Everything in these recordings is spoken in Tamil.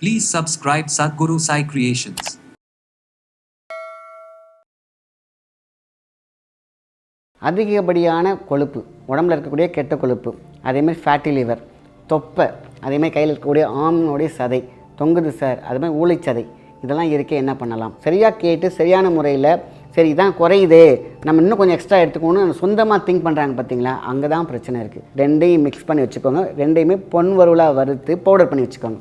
Please subscribe Sadhguru Sai Creations. அதிகப்படியான கொழுப்பு, உடம்புல இருக்கக்கூடிய கெட்ட கொழுப்பு, அதேமாதிரி ஃபேட்டி லிவர், தொப்பை, அதேமாதிரி கையில் இருக்கக்கூடிய ஆம்னுடைய சதை தொங்குது சார், அதுமாதிரி ஊளைச்சதை, இதெல்லாம் இருக்க என்ன பண்ணலாம்? சரியாக கேட்டு சரியான முறையில் சரி இதான் குறையுதே, நம்ம இன்னும் கொஞ்சம் எக்ஸ்ட்ரா எடுத்துக்கணும்னு சொந்தமாக திங்க் பண்ணுறாங்க பார்த்தீங்களா, அங்கே தான் பிரச்சனை இருக்குது. ரெண்டையும் மிக்ஸ் பண்ணி வச்சுக்கோங்க. ரெண்டையுமே பொன் வறுவலாக வறுத்து பவுடர் பண்ணி வச்சுக்கோங்க.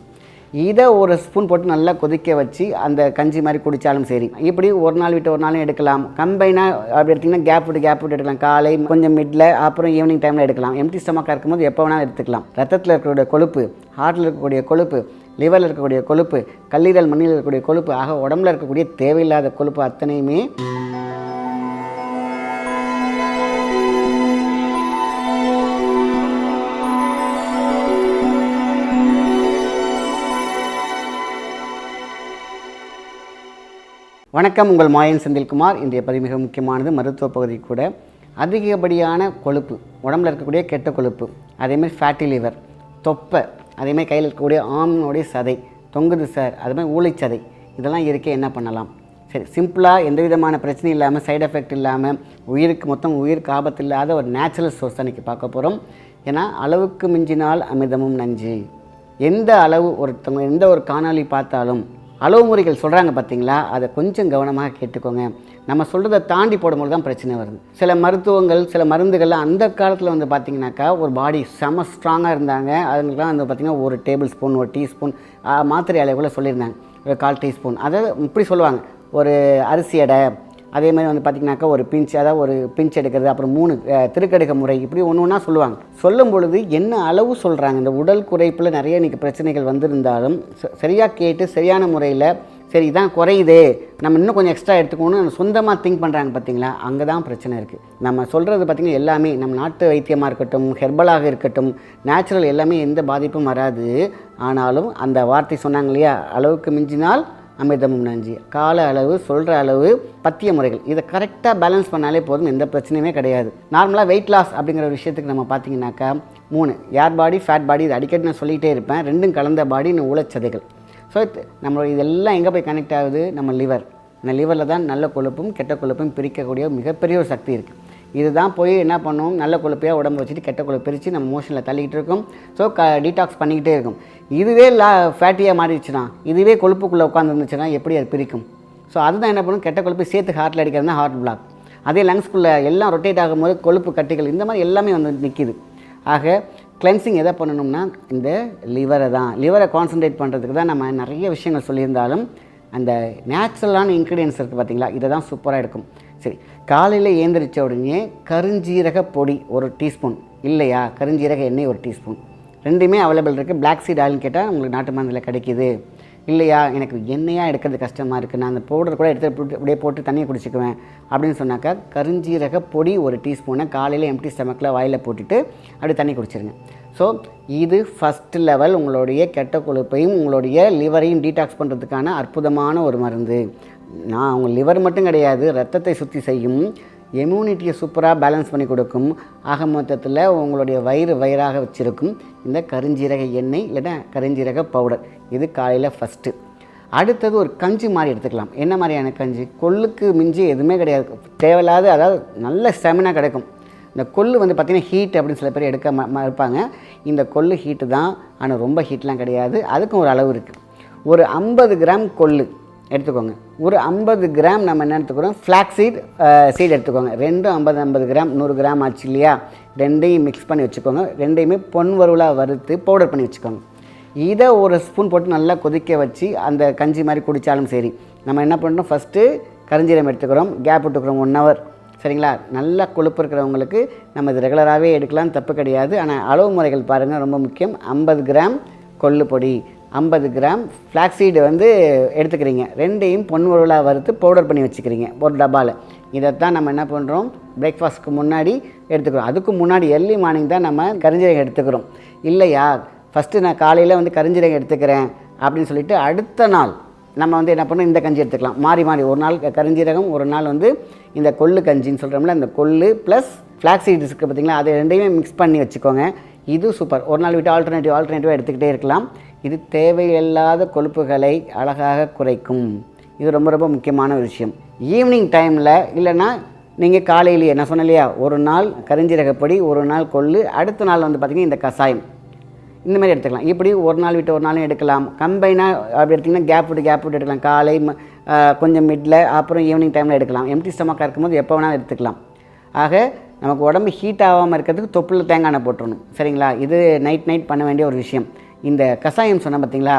இதை ஒரு ஸ்பூன் போட்டு நல்லா கொதிக்க வச்சு அந்த கஞ்சி மாதிரி குடித்தாலும் சரி. இப்படி ஒரு நாள் விட்டு ஒரு நாளும் எடுக்கலாம். கம்பைனாக அப்படி எடுத்திங்கன்னா கேப் விட்டு எடுக்கலாம். காலை கொஞ்சம் மிடில், அப்புறம் ஈவினிங் டைமில் எடுக்கலாம். எம்டி ஸ்டமக்காக இருக்கும்போது எப்போ வேணாலும் எடுத்துக்கலாம். ரத்தத்தில் இருக்கக்கூடிய கொழுப்பு, ஹார்ட்டில் இருக்கக்கூடிய கொழுப்பு, லிவரில் இருக்கக்கூடிய கொழுப்பு, கல்லீரல் மண்ணில் இருக்கக்கூடிய கொழுப்பு, ஆக உடம்புல இருக்கக்கூடிய தேவையில்லாத கொழுப்பு அத்தனையுமே வணக்கம், உங்கள் மாயன் செந்தில்குமார். இன்றைய பதிவு மிக முக்கியமானது, மருத்துவ பகுதி கூட. அதிகப்படியான கொழுப்பு, உடம்புல இருக்கக்கூடிய கெட்ட கொழுப்பு, அதேமாதிரி ஃபேட்டி லிவர், தொப்பை, அதேமாதிரி கையில் இருக்கக்கூடிய ஆம்னுடைய சதை தொங்குது சார், அதுமாதிரி ஊளைச்சதை, இதெல்லாம் இருக்க என்ன பண்ணலாம்? சரி, சிம்பிளாக எந்த விதமான பிரச்சனையும் இல்லாமல், சைடு எஃபெக்ட் இல்லாமல், உயிருக்கு ஆபத்து இல்லாத ஒரு நேச்சுரல் சோர்ஸ் அன்றைக்கி பார்க்க போகிறோம். ஏன்னா அளவுக்கு மிஞ்சினால் அமிர்தமும் நஞ்சு. எந்த அளவு ஒருத்தவங்க எந்த ஒரு காணொளி பார்த்தாலும் அளவு முறைகள் சொல்கிறாங்க பார்த்தீங்களா, அதை கொஞ்சம் கவனமாக கேட்டுக்கோங்க. நம்ம சொல்கிறத தாண்டி போடும்போது தான் பிரச்சனை வருது. சில மருத்துவங்கள், சில மருந்துகள்லாம் அந்த காலத்தில் வந்து பார்த்திங்கனாக்கா ஒரு பாடி செம ஸ்ட்ராங்காக இருந்தாங்க. அதுங்களுக்குலாம் வந்து பார்த்திங்கன்னா ஒரு டேபிள் ஸ்பூன், ஒரு டீஸ்பூன் மாத்திரை அளவுக்குள்ளே சொல்லியிருந்தாங்க, ஒரு 1/4 டீஸ்பூன். அதாவது இப்படி சொல்லுவாங்க, ஒரு அரிசி எடை, அதே மாதிரி வந்து பார்த்திங்கனாக்கா ஒரு பிஞ்ச், அதாவது ஒரு பிஞ்ச் எடுக்கிறது, அப்புறம் 3 திருக்கடுக்க முறை, இப்படி ஒன்று ஒன்றா சொல்லுவாங்க. சொல்லும் பொழுது என்ன அளவு சொல்கிறாங்க, இந்த உடல் குறைப்பில் நிறைய இன்றைக்கி பிரச்சனைகள் வந்திருந்தாலும் சரியாக கேட்டு சரியான முறையில் சரி இதான் குறையுதே, நம்ம இன்னும் கொஞ்சம் எக்ஸ்ட்ரா எடுத்துக்கணும்னு சொந்தமாக திங்க் பண்ணுறாங்க பார்த்தீங்களா, அங்கே தான் பிரச்சனை இருக்குது. நம்ம சொல்கிறது பார்த்திங்கன்னா எல்லாமே நம்ம நாட்டு வைத்தியமாக இருக்கட்டும், ஹெர்பலாக இருக்கட்டும், நேச்சுரல், எல்லாமே எந்த பாதிப்பும் வராது. ஆனாலும் அந்த வார்த்தை சொன்னாங்க இல்லையா, அளவுக்கு மிஞ்சினால் அமிர்தமும் நஞ்சு. கால அளவு, சொல்கிற அளவு, பத்திய முறைகள், இதை கரெக்டாக பேலன்ஸ் பண்ணாலே போதும், எந்த பிரச்சனையுமே கிடையாது. நார்மலாக வெயிட் லாஸ் அப்படிங்கிற விஷயத்துக்கு நம்ம பார்த்திங்கனாக்கா 3 ஏர் பாடி, ஃபேட் பாடி, இது அடிக்கடி நான் சொல்லிகிட்டே இருப்பேன். ரெண்டும் கலந்த பாடி, ஊளைச்சதைகள். ஸோ நம்மளோட இதெல்லாம் எங்கே போய் கனெக்ட் ஆகுது? நம்ம லிவர். இந்த லிவரில் தான் நல்ல கொழுப்பும் கெட்ட கொழுப்பும் பிரிக்கக்கூடிய மிகப்பெரிய ஒரு சக்தி இருக்குது. இதுதான் போய் என்ன பண்ணுவோம், நல்ல கொழுப்பையாக உடம்பு வச்சுட்டு கெட்ட கொழுப்பு பிரித்து நம்ம மோஷனில் தள்ளிக்கிட்டு இருக்கோம். ஸோ டீடாக்ஸ் பண்ணிக்கிட்டே இருக்கும். இதுவே ஃபேட்டியாக மாறிடுச்சுன்னா, இதுவே கொழுப்புக்குள்ளே உட்காந்துருந்துச்சுன்னா எப்படி அது பிரிக்கும்? ஸோ அதுதான் என்ன பண்ணும், கெட்ட கொழுப்பு சேர்த்து ஹார்ட்டில் அடிக்கிறது தான் ஹார்ட் பிளாக். அதே லங்ஸ்குள்ளே எல்லாம் ரொட்டேட் ஆகும்போது கொழுப்பு கட்டிகள் இந்த மாதிரி எல்லாமே வந்து நிற்கிது. ஆக கிளென்சிங் எதை பண்ணணும்னா இந்த லிவரை கான்சன்ட்ரேட் பண்ணுறதுக்கு தான் நம்ம நிறைய விஷயங்கள் சொல்லியிருந்தாலும் அந்த நேச்சுரலான இன்க்ரீடியன்ஸ் இருக்குது பார்த்தீங்களா, இதை தான் சூப்பராக இருக்கும். சரி, காலையில் ஏந்திரிச்ச உடனே கருஞ்சீரக பொடி 1 டீஸ்பூன், இல்லையா கருஞ்சீரக எண்ணெய் 1 டீஸ்பூன், ரெண்டுமே அவைலபிள் இருக்குது. பிளாக் சீட் ஆயில்னு கேட்டால் உங்களுக்கு நாட்டு மருந்தில் கிடைக்கிது. இல்லையா எனக்கு எண்ணெயாக எடுக்கிறது கஷ்டமாக இருக்குது, நான் அந்த பவுடர் கூட எடுத்து அப்படியே போட்டு தண்ணியை குடிச்சிக்குவேன் அப்படின்னு சொன்னாக்கா, கருஞ்சீரக பொடி 1 டீஸ்பூனை காலையில் எம்டி ஸ்டமக்கில் வாயில் போட்டுட்டு அப்படி தண்ணி குடிச்சிருங்க. ஸோ இது ஃபஸ்ட்டு லெவல், உங்களுடைய கெட்ட கொழுப்பையும் உங்களுடைய லிவரையும் டீடாக்ஸ் பண்ணுறதுக்கான அற்புதமான ஒரு மருந்து. நான் உங்கள் லிவர் மட்டும் கிடையாது, ரத்தத்தை சுத்தி செய்யும், இம்யூனிட்டியை சூப்பராக பேலன்ஸ் பண்ணி கொடுக்கும். ஆக மொத்தத்தில் உங்களுடைய வயிறாக வச்சுருக்கும் இந்த கருஞ்சீரக எண்ணெய் இல்லைன்னா கருஞ்சீரக பவுடர். இது காலையில் ஃபஸ்ட்டு. அடுத்தது ஒரு கஞ்சி மாதிரி எடுத்துக்கலாம். என்ன மாதிரியான கஞ்சி? கொள்ளுக்கு மிஞ்சி எதுவுமே கிடையாது, தேவையில்லாத, அதாவது நல்ல ஸ்டெமினா கிடைக்கும். இந்த கொள்ளு வந்து பார்த்திங்கன்னா ஹீட் அப்படின்னு சில பேர் எடுக்க இருப்பாங்க. இந்த கொள்ளு ஹீட்டு தான், ஆனால் ரொம்ப ஹீட்லாம் கிடையாது. அதுக்கும் ஒரு அளவு இருக்குது. ஒரு 50 கிராம் கொள்ளு எடுத்துக்கோங்க. ஒரு 50 கிராம் நம்ம என்ன எடுத்துக்கிறோம், ஃப்ளாக்ஸ் சீட் எடுத்துக்கோங்க. ரெண்டும் 50 கிராம், 100 கிராம் ஆச்சு இல்லையா, ரெண்டையும் மிக்ஸ் பண்ணி வச்சுக்கோங்க. ரெண்டையுமே பொன் வறுவலாக வறுத்து பவுடர் பண்ணி வச்சுக்கோங்க. இதை ஒரு ஸ்பூன் போட்டு நல்லா கொதிக்க வச்சு அந்த கஞ்சி மாதிரி குடித்தாலும் சரி. நம்ம என்ன பண்ணுறோம், ஃபஸ்ட்டு கருஞ்சீரம் எடுத்துக்கிறோம், கேப் விட்டுக்கிறோம் 1 ஹவர். சரிங்களா, நல்லா கொழுப்பு இருக்கிறவங்களுக்கு நம்ம இது ரெகுலராகவே எடுக்கலாம், தப்பு கிடையாது. ஆனால் அளவு முறைகள் பாருங்கள், ரொம்ப முக்கியம். 50 கிராம் கொள்ளு பொடி, 50 கிராம் ஃப்ளாக்ஸீடு வந்து எடுத்துக்கிறீங்க. ரெண்டையும் பொன் வறுவலாக வறுத்து பவுடர் பண்ணி வச்சுக்கிறீங்க ஒரு டப்பாவில். இதைத்தான் நம்ம என்ன பண்ணுறோம், பிரேக்ஃபாஸ்ட்டுக்கு முன்னாடி எடுத்துக்கிறோம். அதுக்கு முன்னாடி early மார்னிங் தான் நம்ம கருஞ்சீரகம் எடுத்துக்கிறோம். இல்லையா, ஃபஸ்ட்டு நான் காலையில் வந்து கருஞ்சீரகம் எடுத்துக்கிறேன் அப்படின்னு சொல்லிவிட்டு அடுத்த நாள் நம்ம வந்து என்ன பண்ணோம், இந்த கஞ்சி எடுத்துக்கலாம். மாறி ஒரு நாள் கருஞ்சீரகம், ஒரு நாள் வந்து இந்த கொள்ளு கஞ்சின்னு சொல்கிறோம்ல, இந்த கொள்ளு ப்ளஸ் ஃப்ளாக்ஸீட்ஸ் இருக்குது பார்த்திங்களா, அதை ரெண்டையுமே மிக்ஸ் பண்ணி வச்சுக்கோங்க. இது சூப்பர். ஒரு நாள் விட்டு ஆல்டர்னேட்டிவாக எடுத்துக்கிட்டே இருக்கலாம். இது தேவையில்லாத கொழுப்புகளை அழகாக குறைக்கும். இது ரொம்ப ரொம்ப முக்கியமான ஒரு விஷயம். ஈவினிங் டைமில் இல்லைன்னா நீங்கள் காலையிலேயே நான் சொன்னேன் இல்லையா, ஒரு நாள் கரிஞ்சீரகப்பொடி, ஒரு நாள் கொள்ளு, அடுத்த நாள் வந்து பார்த்திங்கன்னா இந்த கஷாயம், இந்த மாதிரி எடுத்துக்கலாம். இப்படி ஒரு நாள் விட்டு ஒரு நாளும் எடுக்கலாம். கம்பைனாக அப்படி எடுத்திங்கன்னா கேப் விட்டு எடுக்கலாம். காலை கொஞ்சம் மிட்டில் அப்புறம் ஈவினிங் டைமில் எடுக்கலாம். எம்டி ஸ்டமக்காக இருக்கும்போது எப்போ வேணாலும் எடுத்துக்கலாம். ஆக நமக்கு உடம்பு ஹீட் ஆகாமல் இருக்கிறதுக்கு தொப்புளில் தேங்காய் எண்ணெய் போட்டுடணும். சரிங்களா? இது நைட் பண்ண வேண்டிய ஒரு விஷயம். இந்த கஷாயம் சொன்ன பார்த்திங்களா,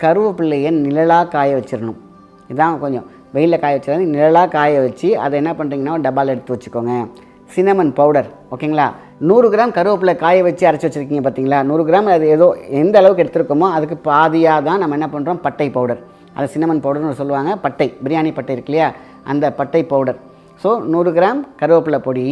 கருவேப்பிள்ளையை நிழலாக காய வச்சிடணும். இதான் கொஞ்சம் வெயிலில் காய வச்சுருந்தாங்க. நிழலாக காய வச்சு அதை என்ன பண்ணுறீங்கன்னா டப்பாவில் எடுத்து வச்சுக்கோங்க. சினமன் பவுடர், ஓகேங்களா? 100 கிராம் கருவேப்பிலை காய வச்சு அரைச்சி வச்சுருக்கீங்க பார்த்தீங்களா, 100 கிராம் அது ஏதோ எந்த அளவுக்கு எடுத்துருக்கோமோ அதுக்கு பாதியாக தான் நம்ம என்ன பண்ணுறோம், பட்டை பவுடர், அது சினமன் பவுடர்னு சொல்லுவாங்க. பட்டை, பிரியாணி பட்டை இருக்கு இல்லையா, அந்த பட்டை பவுடர். ஸோ 100 கிராம் கருவேப்பிலை பொடி,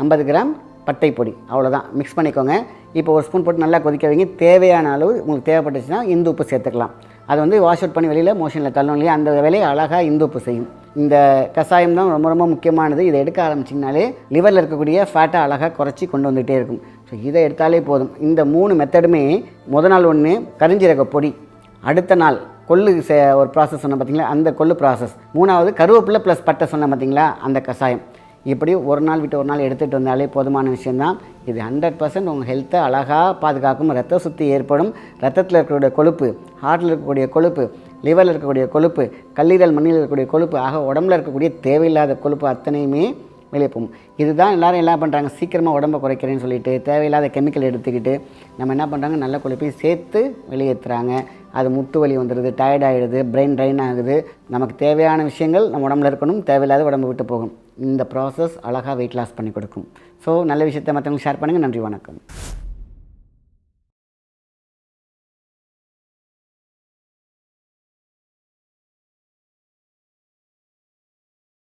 50 கிராம் பட்டை பொடி, அவ்வளோதான். மிக்ஸ் பண்ணிக்கோங்க. இப்போ ஒரு ஸ்பூன் போட்டு நல்லா கொதிக்க வைங்க. தேவையான அளவு உங்களுக்கு தேவைப்பட்டுச்சுன்னா இந்து உப்பு சேர்த்துக்கலாம். அது வந்து வாஷ் அவுட் பண்ணி வெளியில் மோஷனில் தள்ளணும் இல்லையா, அந்த வேலையை அழகாக இந்து உப்பு செய்யும். இந்த கஷாயம் தான் ரொம்ப ரொம்ப முக்கியமானது. இதை எடுக்க ஆரம்பிச்சிங்கனாலே லிவரில் இருக்கக்கூடிய ஃபேட்டை அழகாக குறைச்சி கொண்டு வந்துகிட்டே இருக்கும். ஸோ இதை எடுத்தாலே போதும். இந்த 3 மெத்தடுமே முத நாள் ஒன்று கரிஞ்சீரக பொடி, அடுத்த நாள் கொள்ளு ஒரு ப்ராசஸ் சொன்ன பார்த்தீங்களா, அந்த கொள்ளு ப்ராசஸ், 3வது கருவேப்பிலை ப்ளஸ் பட்டை சொன்ன பார்த்தீங்களா, அந்த கஷாயம். இப்படி ஒரு நாள் விட்டு ஒரு நாள் எடுத்துகிட்டு வந்தாலே போதுமான விஷயந்தான். இது 100% உங்கள் ஹெல்த்தை அழகாக பாதுகாக்கும். ரத்த சுத்தி ஏற்படும். ரத்தத்தில் இருக்கக்கூடிய கொழுப்பு, ஹார்ட்டில் இருக்கக்கூடிய கொழுப்பு, லிவரில் இருக்கக்கூடிய கொழுப்பு, கல்லீரல் மண்ணில் இருக்கக்கூடிய கொழுப்பு, ஆக உடம்புல இருக்கக்கூடிய தேவையில்லாத கொழுப்பு அத்தனையுமே வெளியே போகும். இதுதான் எல்லோரும் என்ன பண்ணுறாங்க, சீக்கிரமாக உடம்பை குறைக்கிறேன்னு சொல்லிட்டு தேவையில்லாத கெமிக்கல் எடுத்துக்கிட்டு நம்ம என்ன பண்ணுறாங்க, நல்ல கொழுப்பையும் சேர்த்து வெளியேற்றுறாங்க. அது முட்டு வலி வந்துடுது, டயர்ட் ஆகிடுது, பிரெயின் ட்ரைன் ஆகுது. நமக்கு தேவையான விஷயங்கள் நம்ம உடம்புல இருக்கணும், தேவையில்லாத உடம்பு விட்டு போகும். இந்த ப்ராசஸ் அழகாக வெயிட் லாஸ் பண்ணி கொடுக்கும். ஸோ நல்ல விஷயத்தை மற்றவங்களுக்கு ஷேர் பண்ணுங்கள். நன்றி, வணக்கம்.